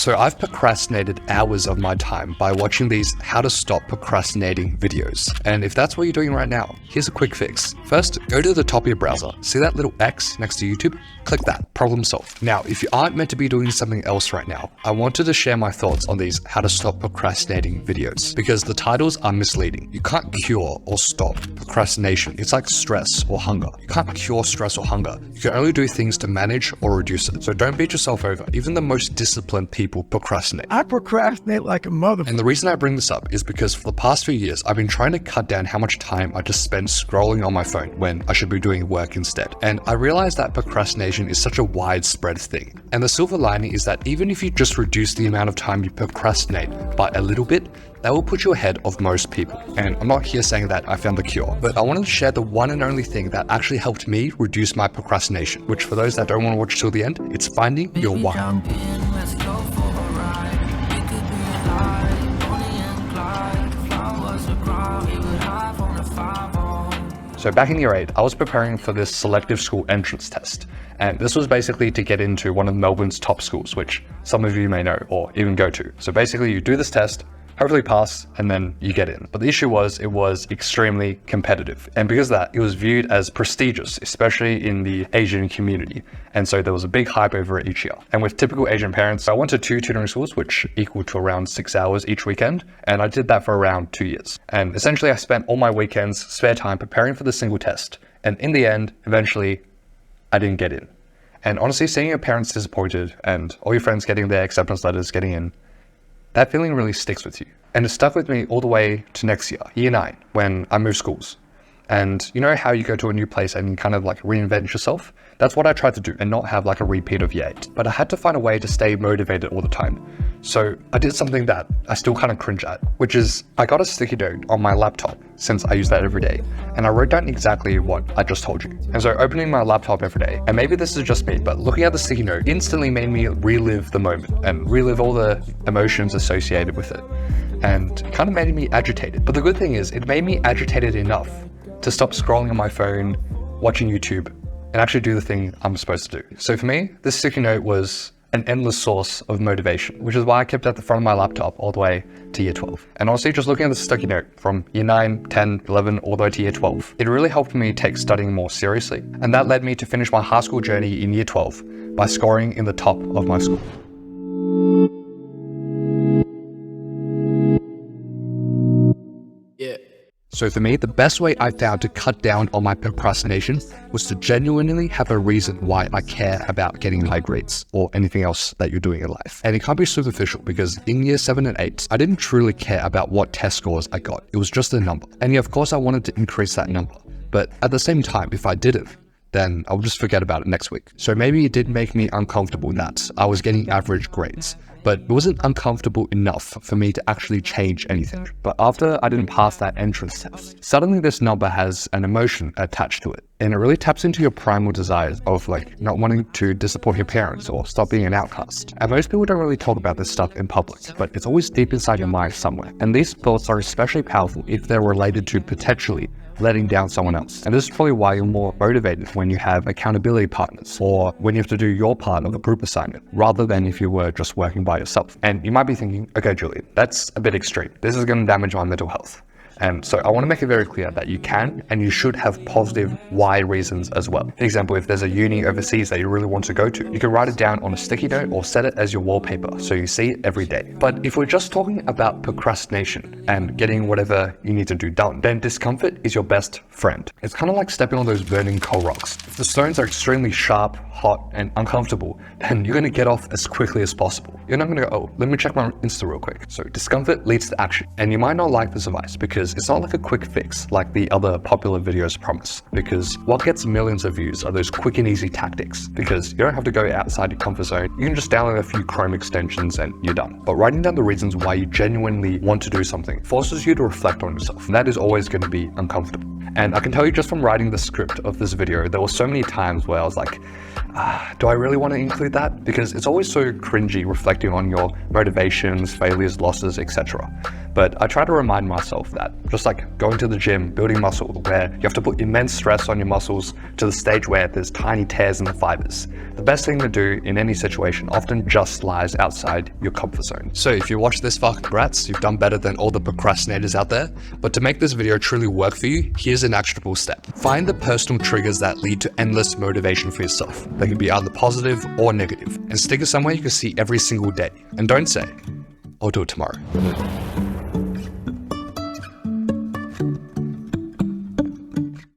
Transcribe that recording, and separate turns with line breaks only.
So I've procrastinated hours of my time by watching these how to stop procrastinating videos. And if that's what you're doing right now, here's a quick fix. First, go to the top of your browser. See that little X next to YouTube? Click that, problem solved. Now, if you aren't meant to be doing something else right now, I wanted to share my thoughts on these how to stop procrastinating videos because the titles are misleading. You can't cure or stop procrastination. It's like stress or hunger. You can't cure stress or hunger. You can only do things to manage or reduce it. So don't beat yourself over. Even the most disciplined people procrastinate.
I procrastinate like a mother.
And the reason I bring this up is because for the past few years, I've been trying to cut down how much time I just spend scrolling on my phone when I should be doing work instead. And I realized that procrastination is such a widespread thing. And the silver lining is that even if you just reduce the amount of time you procrastinate by a little bit, that will put you ahead of most people. And I'm not here saying that I found the cure, but I wanted to share the one and only thing that actually helped me reduce my procrastination, which for those that don't want to watch till the end, it's finding your why. So back in year 8, I was preparing for this selective school entrance test. And this was basically to get into one of Melbourne's top schools, which some of you may know or even go to. So basically you do this test, hopefully pass, and then you get in. But the issue was, it was extremely competitive. And because of that, it was viewed as prestigious, especially in the Asian community. And so there was a big hype over it each year. And with typical Asian parents, I went to 2 tutoring schools, which equal to around 6 hours each weekend. And I did that for around 2 years. And essentially I spent all my weekends, spare time preparing for the single test. And in the end, eventually, I didn't get in. And honestly, seeing your parents disappointed and all your friends getting their acceptance letters, getting in, that feeling really sticks with you. And it stuck with me all the way to next year, year 9, when I moved schools. And you know how you go to a new place and you kind of like reinvent yourself? That's what I tried to do and not have like a repeat of year 8. But I had to find a way to stay motivated all the time. So I did something that I still kind of cringe at, which is I got a sticky note on my laptop since I use that every day. And I wrote down exactly what I just told you. And so opening my laptop every day, and maybe this is just me, but looking at the sticky note instantly made me relive the moment and relive all the emotions associated with it. And kind of made me agitated. But the good thing is it made me agitated enough to stop scrolling on my phone, watching YouTube, and actually do the thing I'm supposed to do. So for me, this sticky note was an endless source of motivation, which is why I kept it at the front of my laptop all the way to year 12. And honestly, just looking at the sticky note from year 9, 10, 11, all the way to year 12, it really helped me take studying more seriously. And that led me to finish my high school journey in year 12 by scoring in the top of my school. So for me, the best way I found to cut down on my procrastination was to genuinely have a reason why I care about getting high grades or anything else that you're doing in life. And it can't be superficial because in year 7 and 8, I didn't truly care about what test scores I got. It was just a number. And yeah, of course I wanted to increase that number. But at the same time, if I didn't, then I'll just forget about it next week. So maybe it did make me uncomfortable that I was getting average grades, but it wasn't uncomfortable enough for me to actually change anything. But after I didn't pass that entrance test, suddenly this number has an emotion attached to it. And it really taps into your primal desires of like not wanting to disappoint your parents or stop being an outcast. And most people don't really talk about this stuff in public, but it's always deep inside your mind somewhere. And these thoughts are especially powerful if they're related to potentially letting down someone else. And this is probably why you're more motivated when you have accountability partners or when you have to do your part of a group assignment, rather than if you were just working by yourself. And you might be thinking, okay, Julian, that's a bit extreme. This is going to damage my mental health. And so I want to make it very clear that you can and you should have positive why reasons as well. For example, if there's a uni overseas that you really want to go to, you can write it down on a sticky note or set it as your wallpaper so you see it every day. But if we're just talking about procrastination and getting whatever you need to do done, then discomfort is your best friend. It's kind of like stepping on those burning coal rocks. If the stones are extremely sharp, hot, and uncomfortable, then you're going to get off as quickly as possible. You're not going to go, oh, let me check my Insta real quick. So discomfort leads to action. And you might not like this advice because it's not like a quick fix like the other popular videos promise, because what gets millions of views are those quick and easy tactics, because you don't have to go outside your comfort zone. You can just download a few Chrome extensions and you're done. But writing down the reasons why you genuinely want to do something forces you to reflect on yourself, and that is always going to be uncomfortable. And I can tell you just from writing the script of this video, there were so many times where I was like, do I really want to include that? Because it's always so cringy reflecting on your motivations, failures, losses, etc. But I try to remind myself that, just like going to the gym, building muscle, where you have to put immense stress on your muscles to the stage where there's tiny tears in the fibers. The best thing to do in any situation often just lies outside your comfort zone. So if you watch this far, congrats, you've done better than all the procrastinators out there. But to make this video truly work for you, here's an actionable step. Find the personal triggers that lead to endless motivation for yourself. They can be either positive or negative, and stick it somewhere you can see every single day. And don't say, I'll do it tomorrow.